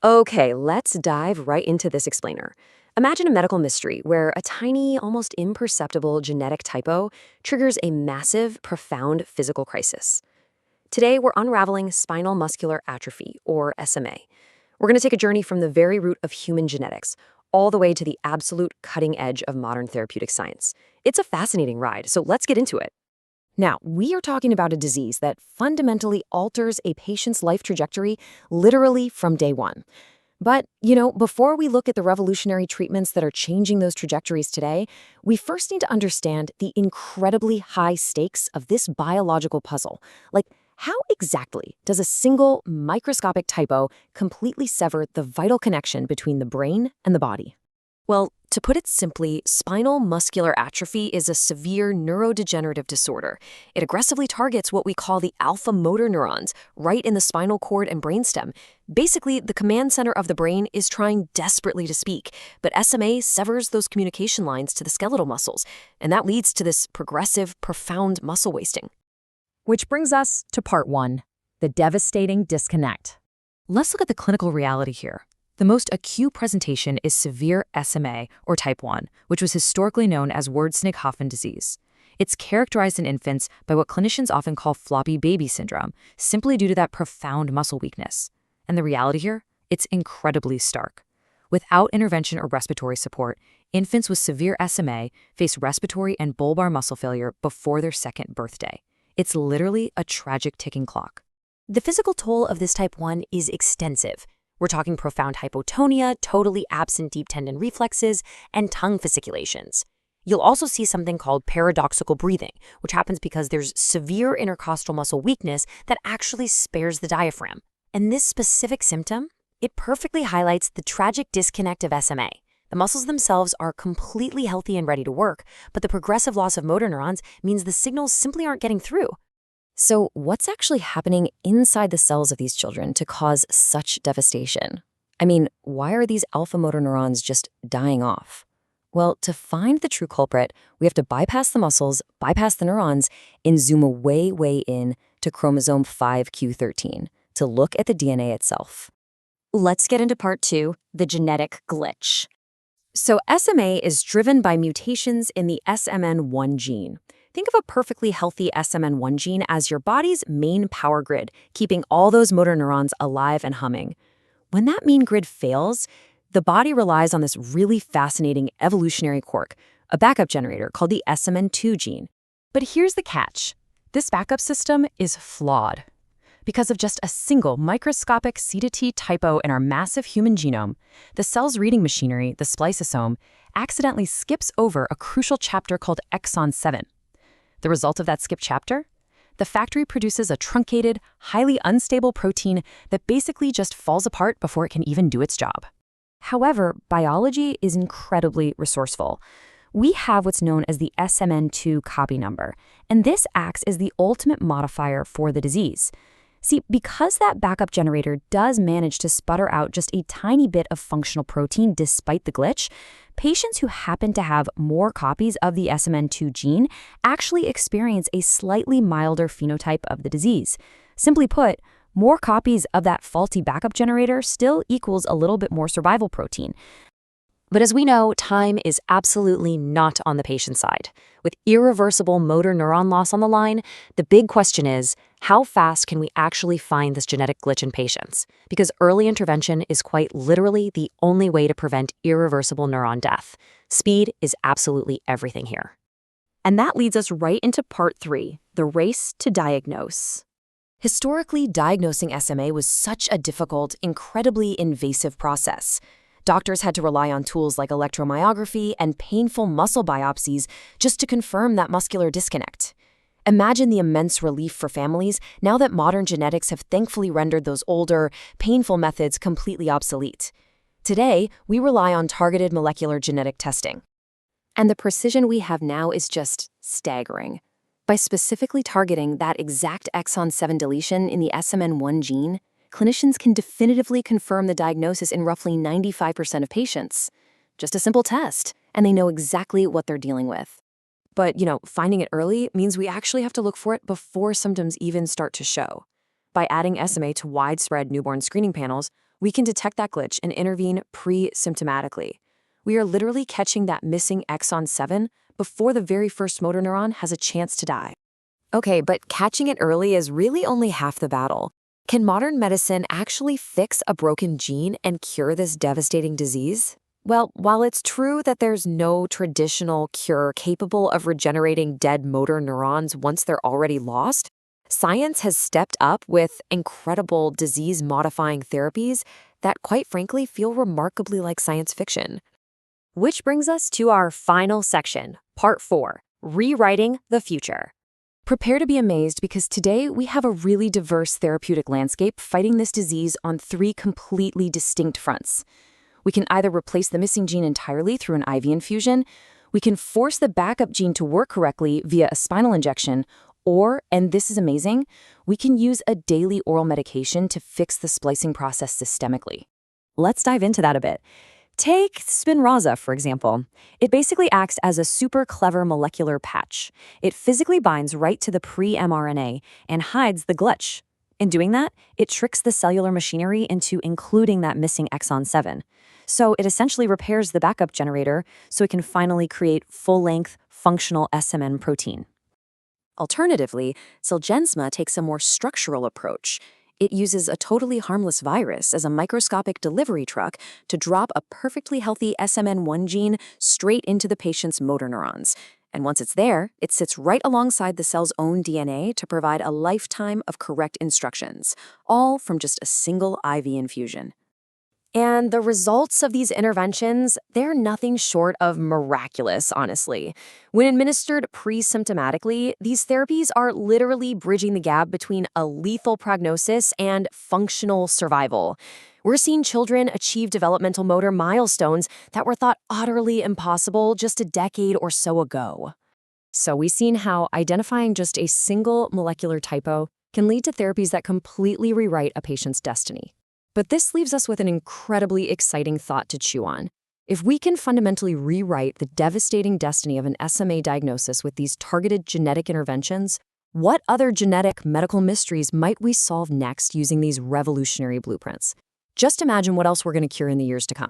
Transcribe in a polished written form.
Okay, let's dive right into this explainer. Imagine a medical mystery where a tiny, almost imperceptible genetic typo triggers a massive, profound physical crisis. Today, we're unraveling spinal muscular atrophy, or SMA. We're going to take a journey from the very root of human genetics, all the way to the absolute cutting edge of modern therapeutic science. It's a fascinating ride, so let's get into it. Now, we are talking about a disease that fundamentally alters a patient's life trajectory literally from day one. But, before we look at the revolutionary treatments that are changing those trajectories today, we first need to understand the incredibly high stakes of this biological puzzle. Like, how exactly does a single microscopic typo completely sever the vital connection between the brain and the body? Well, to put it simply, spinal muscular atrophy is a severe neurodegenerative disorder. It aggressively targets what we call the alpha motor neurons, right in the spinal cord and brainstem. Basically, the command center of the brain is trying desperately to speak, but SMA severs those communication lines to the skeletal muscles, and that leads to this progressive, profound muscle wasting. Which brings us to part one, the devastating disconnect. Let's look at the clinical reality here. The most acute presentation is severe SMA, or type 1, which was historically known as Wernicke-Hoffmann disease. It's characterized in infants by what clinicians often call floppy baby syndrome, simply due to that profound muscle weakness. And the reality here? It's incredibly stark. Without intervention or respiratory support, infants with severe SMA face respiratory and bulbar muscle failure before their second birthday. It's literally a tragic ticking clock. The physical toll of this type 1 is extensive. We're talking profound hypotonia, totally absent deep tendon reflexes, and tongue fasciculations. You'll also see something called paradoxical breathing, which happens because there's severe intercostal muscle weakness that actually spares the diaphragm. And this specific symptom, it perfectly highlights the tragic disconnect of SMA. The muscles themselves are completely healthy and ready to work, but the progressive loss of motor neurons means the signals simply aren't getting through. So what's actually happening inside the cells of these children to cause such devastation? I mean, why are these alpha motor neurons just dying off? Well, to find the true culprit, we have to bypass the muscles, bypass the neurons, and zoom way in to chromosome 5q13 to look at the DNA itself. Let's get into part two, the genetic glitch. So SMA is driven by mutations in the SMN1 gene. Think of a perfectly healthy SMN1 gene as your body's main power grid, keeping all those motor neurons alive and humming. When that main grid fails, the body relies on this really fascinating evolutionary quirk, a backup generator called the SMN2 gene. But here's the catch. This backup system is flawed. Because of just a single microscopic C-to-T typo in our massive human genome, the cell's reading machinery, the spliceosome, accidentally skips over a crucial chapter called exon 7. The result of that skipped chapter? The factory produces a truncated, highly unstable protein that basically just falls apart before it can even do its job. However, biology is incredibly resourceful. We have what's known as the SMN2 copy number, and this acts as the ultimate modifier for the disease. See, because that backup generator does manage to sputter out just a tiny bit of functional protein despite the glitch, patients who happen to have more copies of the SMN2 gene actually experience a slightly milder phenotype of the disease. Simply put, more copies of that faulty backup generator still equals a little bit more survival protein. But as we know, time is absolutely not on the patient's side. With irreversible motor neuron loss on the line, the big question is, how fast can we actually find this genetic glitch in patients? Because early intervention is quite literally the only way to prevent irreversible neuron death. Speed is absolutely everything here. And that leads us right into part three, the race to diagnose. Historically, diagnosing SMA was such a difficult, incredibly invasive process. Doctors had to rely on tools like electromyography and painful muscle biopsies just to confirm that muscular disconnect. Imagine the immense relief for families now that modern genetics have thankfully rendered those older, painful methods completely obsolete. Today, we rely on targeted molecular genetic testing. And the precision we have now is just staggering. By specifically targeting that exact exon 7 deletion in the SMN1 gene, clinicians can definitively confirm the diagnosis in roughly 95% of patients. Just a simple test, and they know exactly what they're dealing with. But, finding it early means we actually have to look for it before symptoms even start to show. By adding SMA to widespread newborn screening panels, we can detect that glitch and intervene pre-symptomatically. We are literally catching that missing exon 7 before the very first motor neuron has a chance to die. Okay, but catching it early is really only half the battle. Can modern medicine actually fix a broken gene and cure this devastating disease? Well, while it's true that there's no traditional cure capable of regenerating dead motor neurons once they're already lost, science has stepped up with incredible disease-modifying therapies that, quite frankly, feel remarkably like science fiction. Which brings us to our final section, Part 4, Rewriting the Future. Prepare to be amazed because today we have a really diverse therapeutic landscape fighting this disease on 3 completely distinct fronts. We can either replace the missing gene entirely through an IV infusion, we can force the backup gene to work correctly via a spinal injection, or, and this is amazing, we can use a daily oral medication to fix the splicing process systemically. Let's dive into that a bit. Take Spinraza, for example. It basically acts as a super clever molecular patch. It physically binds right to the pre-mRNA and hides the glitch. In doing that, it tricks the cellular machinery into including that missing exon 7. So it essentially repairs the backup generator so it can finally create full-length, functional SMN protein. Alternatively, Zolgensma takes a more structural approach. It uses a totally harmless virus as a microscopic delivery truck to drop a perfectly healthy SMN1 gene straight into the patient's motor neurons. And once it's there, it sits right alongside the cell's own DNA to provide a lifetime of correct instructions, all from just a single IV infusion. And the results of these interventions, they're nothing short of miraculous, honestly. When administered pre-symptomatically, these therapies are literally bridging the gap between a lethal prognosis and functional survival. We're seeing children achieve developmental motor milestones that were thought utterly impossible just a decade or so ago. So we've seen how identifying just a single molecular typo can lead to therapies that completely rewrite a patient's destiny. But this leaves us with an incredibly exciting thought to chew on. If we can fundamentally rewrite the devastating destiny of an SMA diagnosis with these targeted genetic interventions, what other genetic medical mysteries might we solve next using these revolutionary blueprints? Just imagine what else we're going to cure in the years to come.